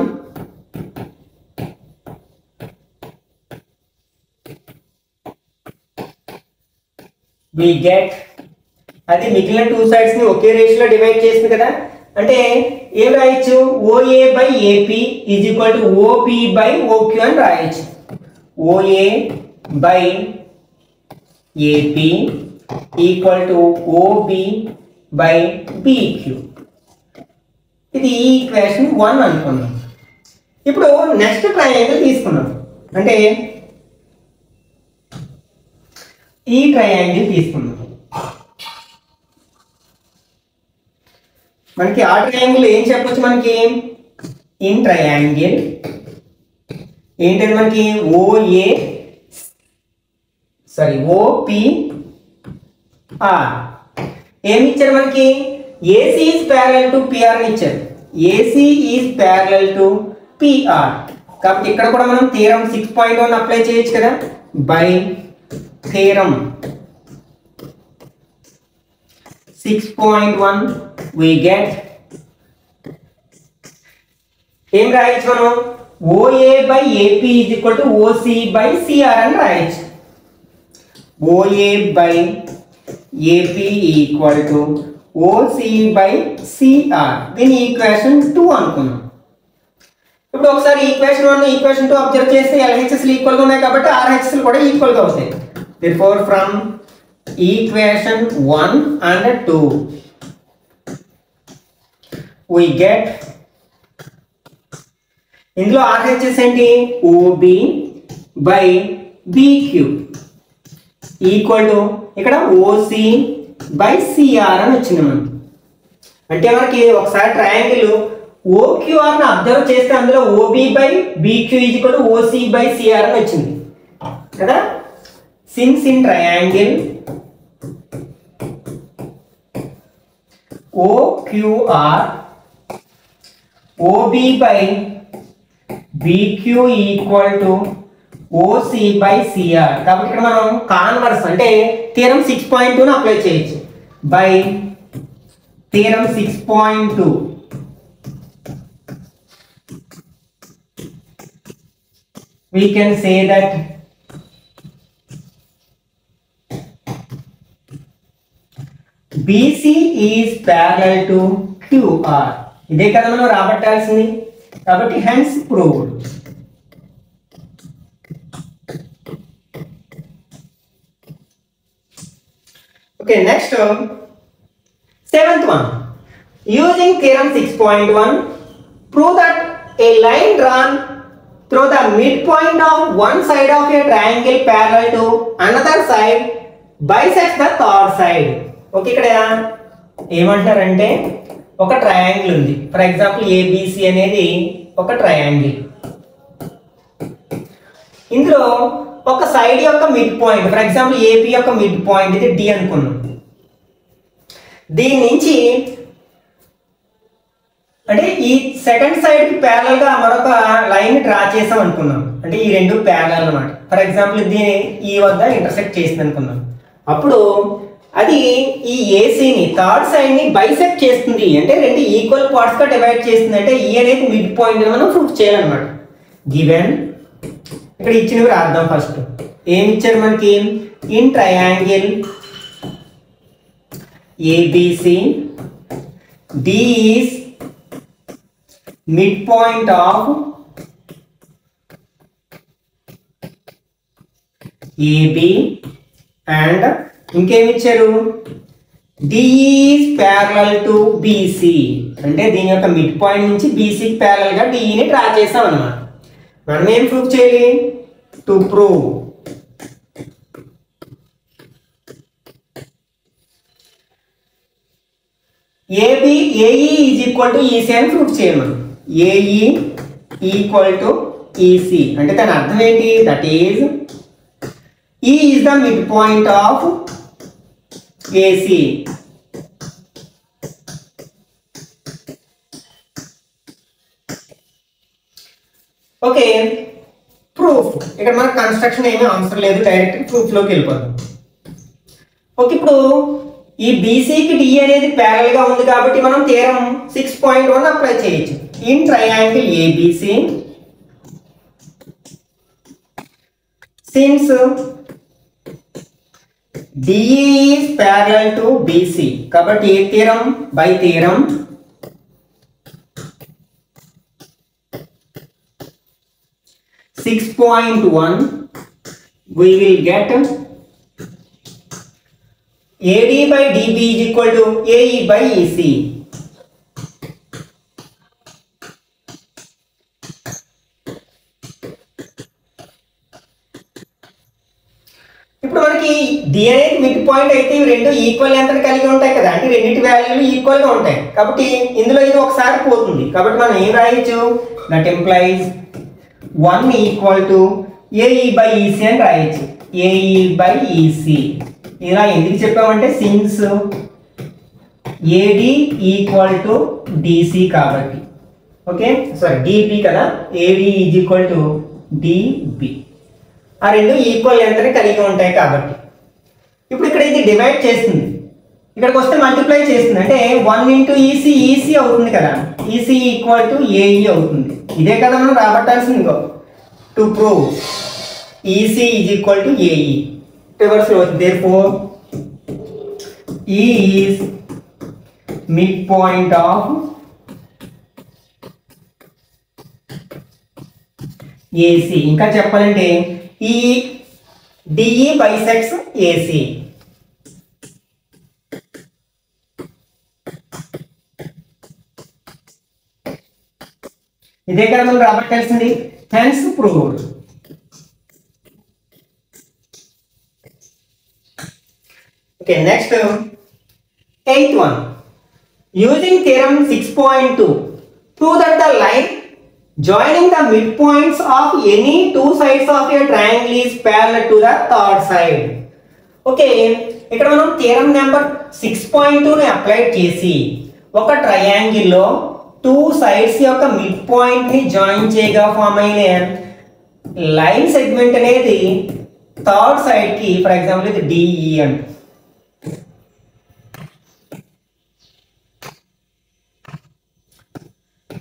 we get, అది మిగిలిన టూ సైడ్స్ ని ఒకే రేషియోలో డివైడ్ చేసింది కదా, అంటే ఏం రాయొచ్చు? OA by AP is equal to OP by OQ అని రాయొచ్చు. OA by AP equal to OB by BQ. ఇది ఈ ఈక్వేషన్ 1 అనుకున్నాం. ఇప్పుడు నెక్స్ట్ ట్రయాంగిల్ తీసుకున్నాం, అంటే ఈ ట్రయాంగిల్ తీసుకున్నాం. మనకి ఆ ట్రయాంగిల్ ఏం చెప్పొచ్చు? మనకి ఇన్ ట్రయాంగిల్ ఏంటంటే మనకి OPR ఏమి ఇచ్చారు మనకి? AC is parallel to PR అని ఇచ్చారు. AC is parallel to PR. కాబట్టి ఇక్కడ కూడా మనం థియరం 6.1 అప్లై చేయొచ్చు కదా. బై థియరం 6.1 we get, ఏం రాయొచ్చు మనం? OA by AP is equal to OC by CR అని రాయొచ్చు. OA by AP equal to OC by CR. దీని ఈక్వేషన్ 2 అనుకున్నాం. ఇప్పుడు ఒకసారి ఈక్వేషన్ 1 ఈక్వేషన్ 2 అబ్జర్వ్ చేస్తే LHS ఈక్వల్ గా ఉన్నాయి కాబట్టి RHS కూడా ఈక్వల్ గా అవుతాయి. therefore from equation 1 and 2 we get, ఇందులో RHS ఏంటి? OB by BQ equal to ఇక్కడ OC బై CR అని వచ్చింది మనకి. అంటే మనకి ఒకసారి ట్రయాంగిల్ OQR ని అబ్జర్వ్ చేస్తే అందులో OB by BQ equal to OC by CR అని వచ్చింది కదా. Since in triangle OQR OB by BQ equal to OC by CR. కాబట్టి ఇక్కడ మనం కాన్వర్స్ అంటే థియరం 6.2 ను అప్లై చేయొచ్చు. By theorem 6.2 we can say that BC is parallel to QR. ఇదే కదా మనం రాబట్టాల్సింది. కాబట్టి hence proved. Okay, next 7th one. Using theorem 6.1, prove that a line drawn through the midpoint of one side of a triangle parallel to another side bisects the third side. Okay, ఇక్కడ ఏమంటారంటే ఒక triangle ఉంది. For example ABC అనేది ఒక triangle. ఇందులో ఒక side యొక్క mid point, for example AP యొక్క మిడ్ పాయింట్ ఇది D అనుకున్నాం. దీని నుంచి అంటే ఈ సెకండ్ సైడ్ కి ప్యారలల్ గా మరొక లైన్ డ్రా చేసాం అనుకున్నాం. అంటే ఈ రెండు ప్యారలల్ అన్నమాట. ఫర్ ఎగ్జాంపుల్ దీని ఈ వద్ద ఇంటర్సెక్ట్ చేసింది అనుకున్నాం. అప్పుడు అది ఈ ఏసీని థర్డ్ సైడ్ ని బైసెక్ట్ చేస్తుంది, అంటే రెండు ఈక్వల్ పార్ట్స్ గా డివైడ్ చేస్తుంది. అంటే ఈ అనేది మిడ్ పాయింట్ అని మనం ప్రూఫ్ చేయాలన్నమాట. గివెన్ ఇక్కడ ఇచ్చినవి రాద్దాం. ఫస్ట్ ఏమి ఇచ్చారు మనకి, in triangle ABC D is mid point of AB and ఇంకేమి ఇచ్చారు, D is parallel to BC. అంటే దీని యొక్క మిడ్ పాయింట్ నుంచి బీసీకి ప్యారలల్ గా డిని డ్రా చేసాం అన్నమాట. మనం ఏం ప్రూవ్ చేయాలి, to prove AE is equal to EC అని ప్రూవ్ చేయాలి. మనం ఏఈ ఈక్వల్ టు ఈసీ అంటే దాని అర్థం ఏంటి, that is E is the midpoint of AC. Okay, proof. ఇక్కడ మనకు కన్స్ట్రక్షన్ ఏమీ అవసరం లేదు, డైరెక్ట్ ప్రూఫ్ లోకి వెళ్ళిపోతాం. ఓకే, ఇప్పుడు ఈ బీసీకి డి అనేది ప్యారల్ గా ఉంది కాబట్టి మనం థీరం 6.1 అప్లై చేయొచ్చు. In triangle ABC since DE is parallel to BC కాబట్టి theorem by theorem we will get AD by DB is equal to AE by EC. ఇప్పుడు మనకి డి అనేది మిడ్ పాయింట్ అయితే ఇవి రెండు ఈక్వల్ ఎంత కలిగి ఉంటాయి కదా, అంటే రెండింటి వాల్యూలు ఈక్వల్ గా ఉంటాయి కాబట్టి ఇందులో ఇది ఒకసారి పోతుంది. కాబట్టి మనం ఏం రాయొచ్చు, that implies 1 equal to AE by EC అని రాయొచ్చు. ఏఈ బై ఈసీ ఇలా ఎందుకు చెప్పామంటే since AD equal to DC కాబట్టి. ఓకే, సారీ డిబి కదా, AD is equal to DB. ఆ రెండు ఈక్వల్ ఎంతని కలిగి ఉంటాయి కాబట్టి. ఇప్పుడు ఇక్కడ ఇది డివైడ్ చేస్తుంది, ఇక్కడికి వస్తే మల్టిప్లై చేస్తుంది, అంటే 1 ఇంటూ ఈసీ ఈసీ అవుతుంది కదా, ఈసీ ఈక్వల్ టు ఏఈ అవుతుంది. ఇదే కదా మనం రాబట్టాల్సింది. To prove EC is equal to AE reverse లో, therefore E is mid point of AC. ఇంకా చెప్పాలంటే ఈ డిఈ బైసెక్ట్స్ ఏసీ. ఇదే కదా మనం రాబట్టాల్సింది. Hence proved. Okay, next 8th one. Using theorem 6.2 prove that the line joining the midpoints of any two sides of a triangle is parallel to the third side. Okay, ఇక్కడ మనం theorem number 6.2 ని apply చేసి ఒక triangle లో two sides యొక్క mid point ని join చేయగా form అయిన లైన్ సెగ్మెంట్ అనేది థర్డ్ సైడ్ కి, ఫర్ ఎగ్జాంపుల్ ఇది డిఈ అంట,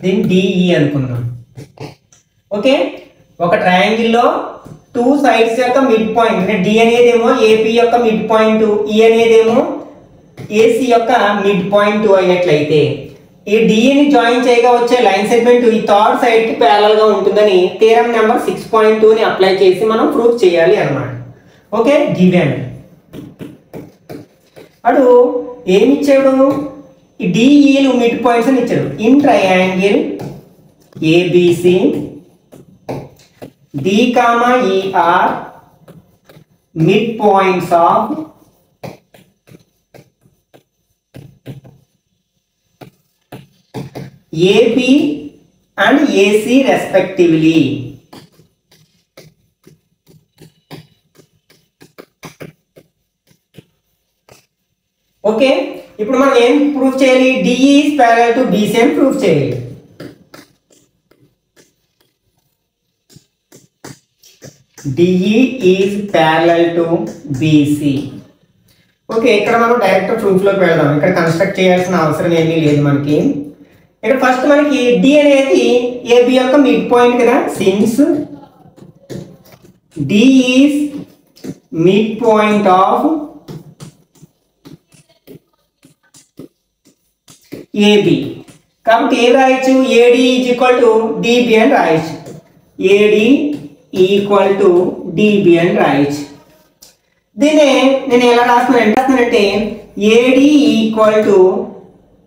దీన్ని డిఈ అనుకుందాం. ఓకే, ఒక ట్రయాంగిల్ లో టూ సైడ్స్ యొక్క మిడ్ పాయింట్, అంటే డి అనేది ఏమో ఏపీ యొక్క మిడ్ పాయింట్, ఈ అనేది ఏమో ఏసీ యొక్క మిడ్ పాయింట్ అయినట్లయితే ఈ డిని జాయిన్ చేయగా వచ్చే లైన్ సెగ్మెంట్ ఈ థర్డ్ సైడ్ కి ప్యారలల్ గా ఉంటుందని థీరం నెంబర్ 6.2 ని అప్లై చేసి మనం ప్రూఫ్ చేయాలి అన్నమాట. ఓకే, గివెన్ అడు ఏమి ఇచ్చాడు, ఈ డిఈలు మిడ్ పాయింట్స్ అని ఇచ్చాడు. In triangle ABC D comma E are mid points of AB and AC respectively. Okay, ఇప్పుడు మనం ఏం ప్రూఫ్ చేయాలి, DE is parallel to BC అని ప్రూఫ్ చేయాలి. DE is parallel to BC. Okay, ఇక్కడ మనం డైరెక్ట్ ప్రూఫ్ లోకి వెళ్దాం. ఇక్కడ కన్స్ట్రక్ట్ చేయాల్సిన అవసరం ఏమీ లేదు మనకి. ఇక్కడ ఫస్ట్ మనకి డి అనేది ఏబి యొక్క మిడ్ పాయింట్ కదా, since D is mid point of AB, కాబట్టి ఏం రాయొచ్చు, AD is equal to DB అని రాయొచ్చు. ఏడి ఈక్వల్ టు డిబి అని రాయొచ్చు. దీన్ని నేను ఎలా రాస్తున్నానంటే AD equal to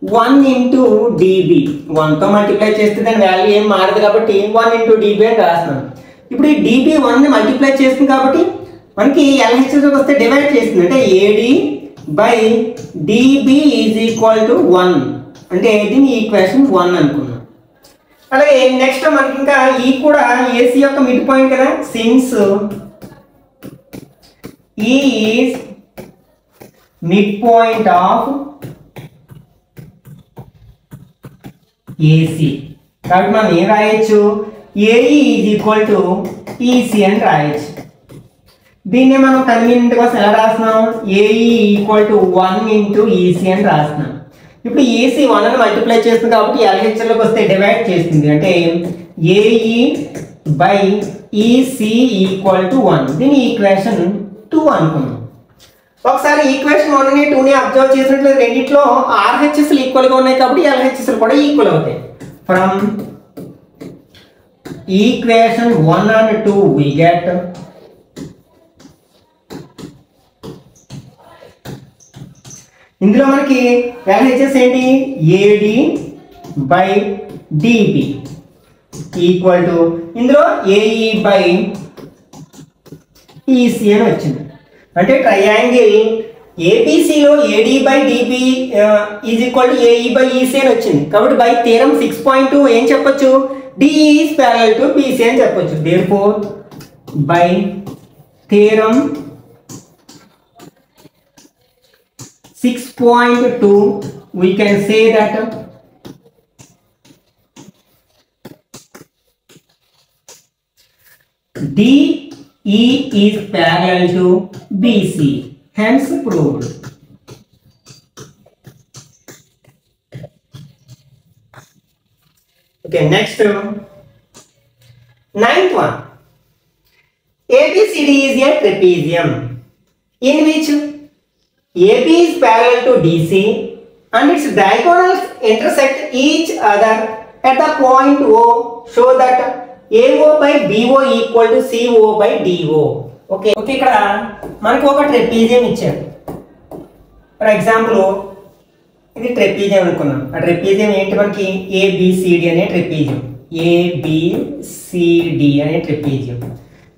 1 into DB, 1తో మల్టిప్లై చేస్తే దాని వాల్యూ ఏం మారదు కాబట్టి 1 ఇంటూ డిబి అని రాస్తున్నాను. ఇప్పుడు ఈ డిబి 1ని మల్టిప్లై చేస్తుంది కాబట్టి మనకి ఎల్హెచ్ఎస్కి వస్తే డివైడ్ చేస్తుంది, అంటే AD by DB is equal to 1, అంటే దీని ఈక్వేషన్ 1 అనుకున్నాం. అలాగే నెక్స్ట్ మనకి ఇంకా ఈ కూడా ఏసీ యొక్క మిడ్ పాయింట్ కదా, since E is mid point of AC, కాబట్టి మనం ఏం రాయొచ్చు, AE is equal to EC అని రాయొచ్చు. దీన్ని మనం కన్వీనియంట్ కోసం ఎలా రాస్తున్నాం, AE equal to 1 into EC అని రాస్తున్నాం. ఇప్పుడు ఈసీ 1ని మల్టిప్లై చేస్తుంది కాబట్టి ఎల్హెచ్లోకి వస్తే డివైడ్ చేస్తుంది, అంటే AE by EC equal to 1, దీని ఈక్వేషన్ 2 అనుకున్నాం. ఒకసారి ఈక్వేషన్ 1ని 2ని అబ్జర్వ్ చేసినట్లయితే రెండిట్లో ఆర్హెచ్ఎస్లు ఈక్వల్గా ఉన్నాయి కాబట్టి ఎల్హెచ్ఎస్లు కూడా ఈక్వల్ అవుతాయి. From equation 1 and 2 we get ఇందులో మనకి ఎల్హెచ్ఎస్ ఏంటి, AD by DB equal to ఇందులో ఏఈ బై ఈసీ అని వచ్చింది. అంటే ట్రయాంగిల్ ఏబిసిలో AD by DB is equal to AE by EC అని వచ్చింది. కాబట్టి బై థీరం 6.2 ఏం చెప్పొచ్చు, D is parallel to BC అని చెప్పొచ్చు. Therefore by theorem 6.2 we can say that DE is parallel to BC, hence proved. Okay, next 9th one. ABCD is a trapezium in which AB is parallel to DC and its diagonals intersect each other at the point O. Show that AO by BO equal to CO by DO. Okay, ఇక్కడ మనకు ఒక trapezium ఇచ్చారు. For example ఇది trapezium అనుకున్నాం. ఆ trapezium ఏంటి, మనకి ABCD అనే ట్రెపీజియం, ABCD అనే ట్రెపీజియం.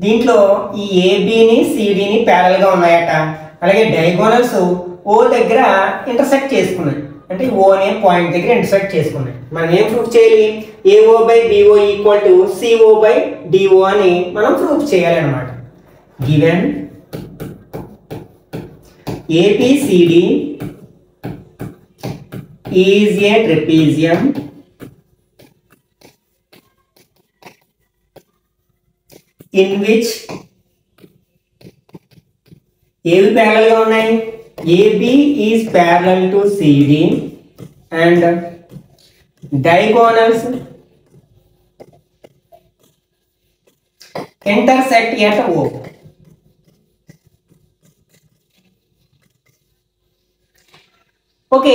దీంట్లో ఈ ఏబిని సిడిని ప్యారల్గా ఉన్నాయట, అలాగే డయాగోనల్స్ ఓ దగ్గర ఇంటర్సెక్ట్ చేసుకున్నాయి, అంటే ఓ అనే పాయింట్ దగ్గర ఇంటర్సెక్ట్ చేసుకున్నాయి. మనం ఏం ప్రూఫ్ చేయాలి, AO by BO equal to CO by DO అని మనం ప్రూఫ్ చేయాలన్నమాట. Given ABCD is a trapezium in which ఏవి ప్యారలల్ గా ఉన్నాయి, AB is parallel to CD and diagonals intersect at O. Okay,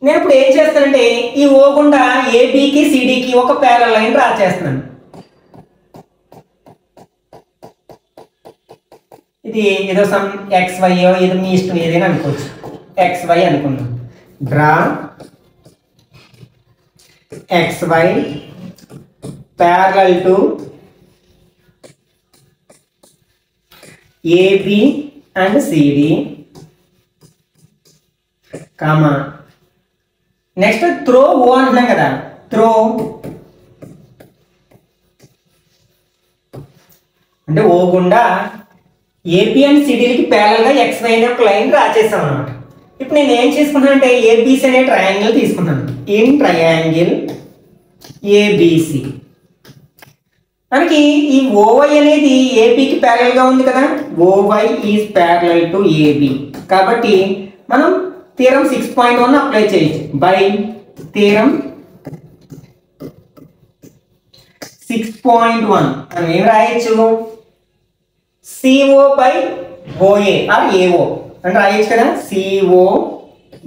నేను ఇప్పుడు ఏం చేస్తానంటే ఈ ఓ గుండా ఏబికి సిడికి ఒక ప్యారలల్ లైన్ డ్రా చేస్తున్నాను. ఇది ఏదో సమ్ ఎక్స్ వై ఏదో మీ ఇష్టం ఏదైనా అనుకోవచ్చు, ఎక్స్ వై అనుకున్నాం. Draw X Y parallel to AB and CD comma next through O అంటున్నాం కదా, త్రో అంటే ఓ గుండా ఏబి అండ్ సిడికి ప్యారలల్ గా ఎక్స్ వై అనే ఒక లైన్ డ్రా చేస్తాం అనమాట. ఇప్పుడు నేను ఏం చేసుకున్నాను అంటే ఏబిసి అనే ట్రయాంగిల్ తీసుకున్నాను. ఇన్ ట్రయాంగిల్ ఏబిసి మనకి ఈ ఓవై అనేది ఏబికి ప్యారలల్ గా ఉంది కదా, OY is parallel to AB. కాబట్టి మనం థీరం 6.1 అప్లై చేయొచ్చు. బై థీరం 6.1 మనం ఏం రాయొచ్చు CO by OA or AO అంటే రాయొచ్చు కదా CO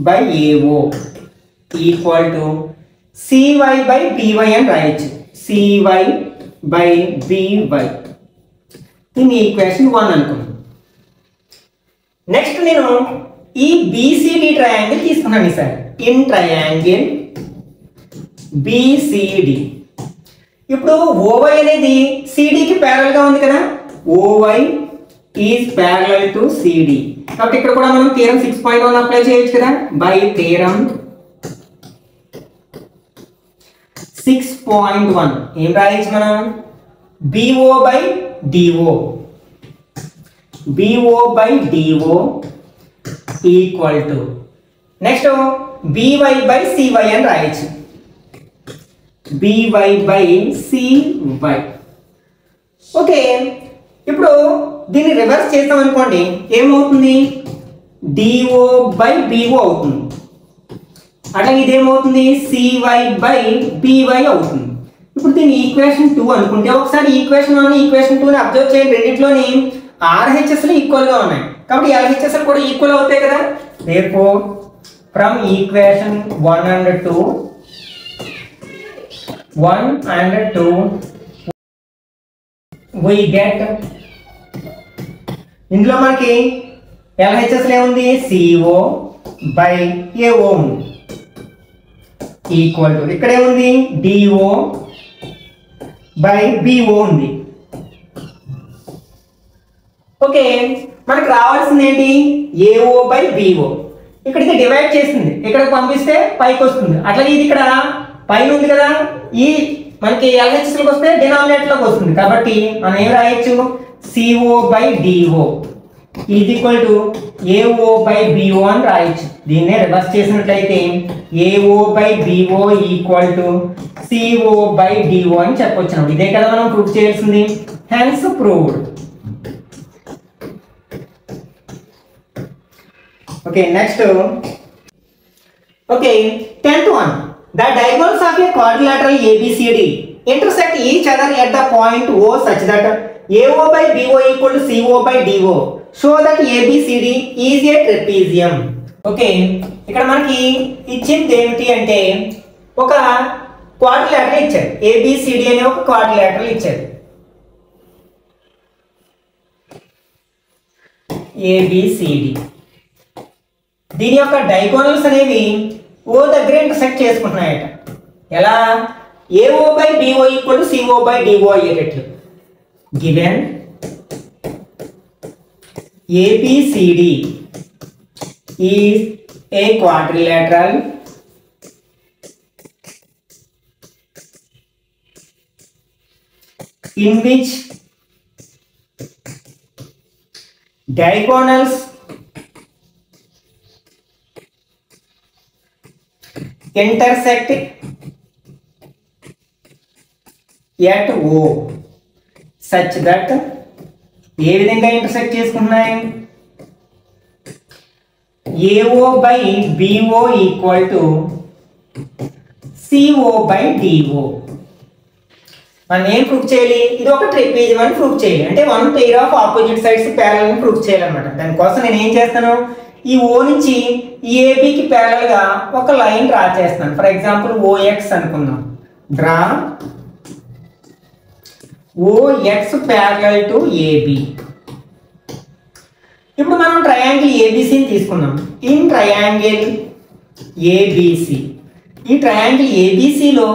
by AO equal to CY by BY అని రాయొచ్చు CY by BY దీన్ని ఈక్వేషన్ 1 అనుకున్నాం. నెక్స్ట్ నేను ఈ BCD ట్రయాంగిల్ తీసుకున్నాను ఈసారి ఇన్ ట్రయాంగిల్ BCD. ఇప్పుడు OY అనేది CDకి ప్యారల్ గా ఉంది కదా OY is parallel to CD కాబట్టి ఇక్కడ కూడా మనం థీరం 6.1 అప్లై చేయొచ్చు కదా బై థీరం 6.1 ఏం రాయొచ్చు మనం BO by DO equal to next BY by CY అని రాయొచ్చు BY by CY. ఓకే ఇప్పుడు దీన్ని రివర్స్ చేస్తాం అనుకోండి ఏమవుతుంది DO by BO అవుతుంది అట్లాగే ఇదేమవుతుంది CY by BY అవుతుంది. ఇప్పుడు దీన్ని ఈక్వేషన్ 2 అనుకుంటే ఒకసారి ఈక్వేషన్ 1 ఈక్వేషన్ 2 ని అబ్జర్వ్ చేయండి రెండిట్లోని RHS లు ఈక్వల్ గా ఉన్నాయి కాబట్టి LHS లు కూడా ఈక్వల్ అవుతాయి కదా. therefore from equation 1 and 2 we get ఇందులో మనకి LHS లో ఏముంది CO by AO ఉంది ఈక్వల్ టు ఇక్కడ ఏముంది DO by BO ఉంది. ఓకే మనకు రావాల్సింది ఏంటి AO by BO ఇక్కడికి డివైడ్ చేస్తుంది ఇక్కడికి పంపిస్తే పైకి వస్తుంది అట్లాగే ఇది ఇక్కడ పైన ఉంది కదా ఈ మనకి LHS లోకి వస్తే డినామినేటర్ లోకి వస్తుంది కాబట్టి మనం ఏం రాయొచ్చు CO by DO is equal to AO by BO అని రాయొచ్చు. దీన్నే రివర్స్ చేసినట్లయితే AO by BO equal to CO by DO అని చెప్పొచ్చు. ఇదే కదా మనం ప్రూఫ్ చేయాల్సింది hence proved. Okay next okay 10th one the diagonals of a quadrilateral ABCD intersect each other at the point O such that AO by BO equal to CO by DO show that ABCD is a trapezium. Okay ఇక్కడ మనకి ఇచ్చింది ఏమిటి అంటే ఒక quadrilateral ఇచ్చారు ABCD అనే ఒక quadrilateral ఇచ్చారు ABCD. దీని యొక్క డయాగోనల్స్ అనేవి O దగ్గర ఇంటర్సెక్ట్ చేసుకుంటున్నాయట ఎలా AO by BO equal to CO by DO అయ్యేటట్లు given ABCD is a quadrilateral in which diagonals intersect at O such that ఏ విధంగా ఇంటర్సెక్ట్ చేసుకుంటున్నాయి AO by BO equal to CO by DO. మనం ఏం proof చేయాలి ఇది ఒక ట్రెపెజియం అని proof చేయాలి అంటే one pair of opposite sides parallel అని ప్రూఫ్ చేయాలన్నమాట. దానికోసం నేను ఏం చేస్తాను ఈ O నుంచి ఈ ABకి ప్యారలల్ గా ఒక లైన్ డ్రా చేస్తాను. ఫర్ ఎగ్జాంపుల్ OX అనుకుందాం draw OX parallel to AB. ఇప్పుడు మనం ట్రయాంగిల్ ABCని తీసుకున్నాం ఇన్ ట్రయాంగిల్ ABC ఈ ట్రయాంగిల్ ABCలో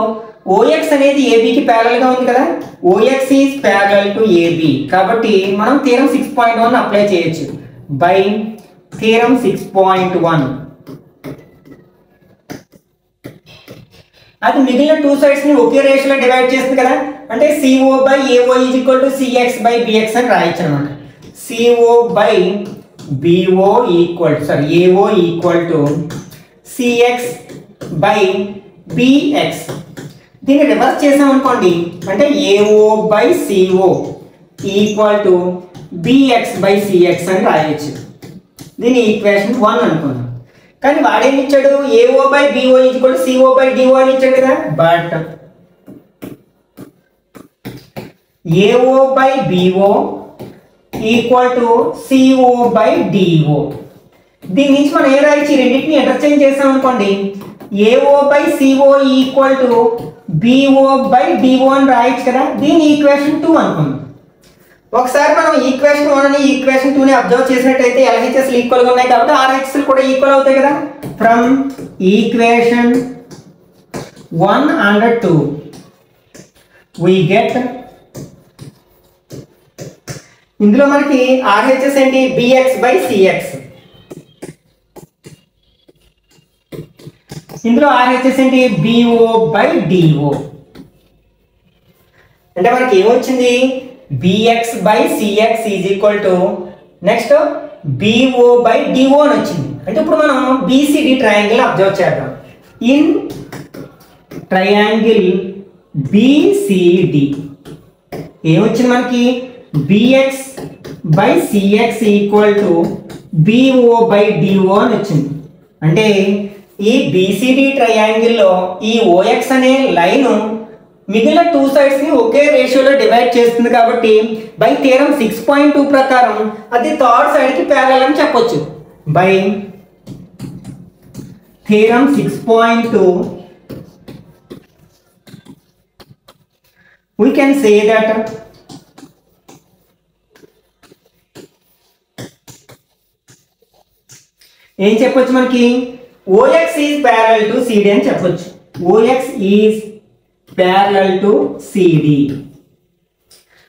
OX అనేది ABకి ప్యారలల్ గా ఉంది కదా OX is parallel to AB కాబట్టి మనం థీరం 6.1 అప్లై చేయొచ్చు బై థీరం 6.1 అది మిగిలిన టూ సైడ్స్ ని ఒకే రేషియోలో డివైడ్ చేస్తుంది కదా అంటే CO by AO is equal to CX by BX అని రాయొచ్చు అన్నమాట. CO by BO equal AO equal to CX by BX. దీన్ని రివర్స్ చేసాం అనుకోండి అంటే AO by CO equal to BX by CX అని రాయొచ్చు. దీని ఈక్వేషన్ 1 అనుకుందాం. కానీ వాడేమి ఇచ్చాడు, AO by BO equal CO by DO అని ఇచ్చాడు కదా. But AO by BO equal to CO by DO. దీని నుంచి మనం ఏం రాయొచ్చు, రెండింటిని ఇంటర్చేంజ్ చేసాం అనుకోండి, AO by CO equal to BO by DO అని రాయొచ్చు కదా. దీని ఈక్వేషన్ 2 అనుకుందాం. ఒకసారి మనం ఈక్వేషన్ 1 అని ఈక్వేషన్ 2 ని అబ్జర్వ్ చేసినట్టయితే LHS ఈక్వల్ గా ఉన్నాయి కాబట్టి RHS కూడా ఈక్వల్ అవుతాయి కదా. From equation 1 and 2 we get, ఇందులో మనకి RHS ఏంటి, BX by CX. ఇందులో RHS ఏంటి, BO by DO. అంటే మనకి ఏమొచ్చింది, BX by CX is equal to next BO by DO అని వచ్చింది. అంటే ఇప్పుడు మనం BCD ట్రయాంగిల్ అబ్జర్వ్ చేద్దాం. ఇన్ ట్రయాంగిల్ BCD ఏమొచ్చింది మనకి, BX by CX equal to BO by DO అని వచ్చింది. అంటే ఈ BCD ట్రయాంగిల్లో ఈ OX అనే లైన్ మిగిలిన 2 సైడ్స్ ని ఒకే రేషియోలో డివైడ్ చేస్తుంది కాబట్టి బై థియరం 6.2 ప్రకారం అది థర్డ్ సైడ్ కి ప్యారలల్ అని చెప్పొచ్చు. By theorem 6.2 we can say that ఏం చెప్పొచ్చు మనకి, OX is parallel to CD అని చెప్పొచ్చు. OX is parallel to CD.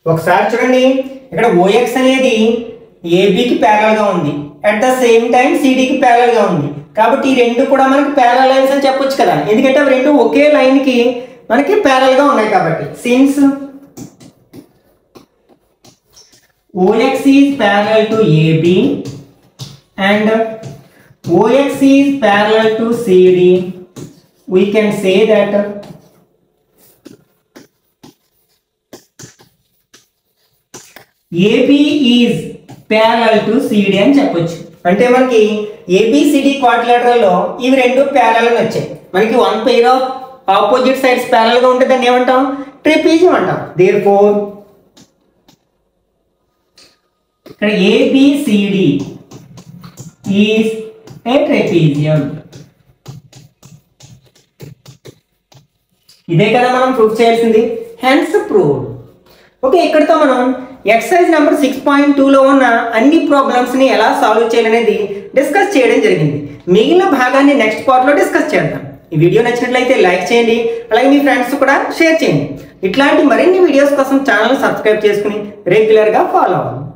ఒకసారి చూడండి, ఇక్కడ OX అనేది ABకి ప్యారలల్ గా ఉంది, అట్ ద సేమ్ టైం CDకి ప్యారలల్ గా ఉంది. కాబట్టి ఈ రెండు కూడా మనకి ప్యారలల్ లైన్స్ అని చెప్పొచ్చు కదా, ఎందుకంటే అవి రెండు ఒకే లైన్ కి మనకి ప్యారలల్ గా ఉన్నాయి కాబట్టి. Since OX is parallel to AB and OX is parallel to CD, we can say that AB is parallel to CD అని చెప్పొచ్చు. అంటే మనకి ABCD క్వాడ్రిలేటరల్ లో ఇవి రెండు ప్యారలల్ అని వచ్చాయి. మనకి one pair of opposite sides parallel గా ఉంటే దాన్ని ఏమంటాం, ట్రిపీజియం అంటాం. దేర్ఫోర్ ఇక్కడ ABCD is a trapezium. ఇదే కదా మనం ప్రూఫ్ చేయాల్సింది, హెన్స్ ప్రూవ్డ్. ఓకే, ఇక్కడతో మనం ఎక్సర్సైజ్ నెంబర్ 6.2లో ఉన్న అన్ని ప్రాబ్లమ్స్ ని ఎలా సాల్వ్ చేయాలనేది డిస్కస్ చేయడం జరిగింది. మిగిలిన భాగాన్ని నెక్స్ట్ పార్ట్లో డిస్కస్ చేద్దాం. ఈ వీడియో నచ్చినట్లయితే లైక్ చేయండి, అలాగే మీ ఫ్రెండ్స్ కూడా షేర్ చేయండి. ఇట్లాంటి మరిన్ని వీడియోస్ కోసం ఛానల్ సబ్స్క్రైబ్ చేసుకుని రెగ్యులర్గా ఫాలో అవ్వండి.